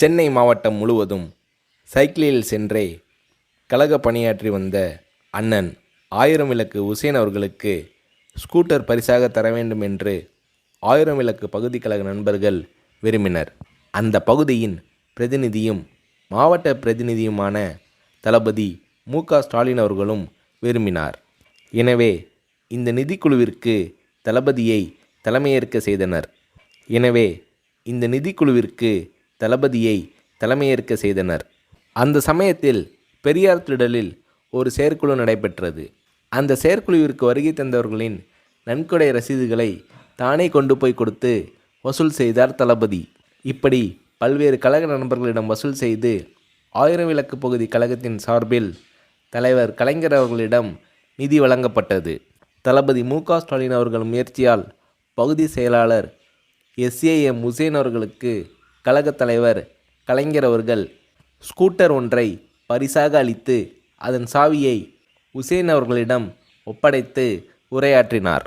சென்னை மாவட்டம் முழுவதும் சைக்கிளில் சென்றே கழக பணியாற்றி வந்த அண்ணன் ஆயிரம் விளக்கு உசேன் அவர்களுக்கு ஸ்கூட்டர் பரிசாக தர வேண்டும் என்று ஆயிரம் விளக்கு பகுதி கழக நண்பர்கள் விரும்பினர். அந்த பகுதியின் பிரதிநிதியும் மாவட்ட பிரதிநிதியுமான தளபதி மு.க.ஸ்டாலின் அவர்களும் விரும்பினார். எனவே இந்த நிதிக்குழுவிற்கு தளபதியை தலைமையேற்க செய்தனர். அந்த சமயத்தில் பெரியார் திடலில் ஒரு செயற்குழு நடைபெற்றது. அந்த செயற்குழுவிற்கு வருகை தந்தவர்களின் நன்கொடை ரசீதுகளை தானே கொண்டு போய் கொடுத்து வசூல் செய்தார் தளபதி. இப்படி பல்வேறு கழக நண்பர்களிடம் வசூல் செய்து ஆயிரம் விளக்கு பகுதி கழகத்தின் சார்பில் தலைவர் கலைஞர் அவர்களிடம் நிதி வழங்கப்பட்டது. தளபதி மு.க.ஸ்டாலின் அவர்கள் முயற்சியால் பகுதி செயலாளர் எஸ்.ஏ.எம். உசேன் அவர்களுக்கு கழக தலைவர் கலைஞர் அவர்கள் ஸ்கூட்டர் ஒன்றை பரிசாக அளித்து அதன் சாவியை உசேன் அவர்களிடம் ஒப்படைத்து உரையாற்றினார்.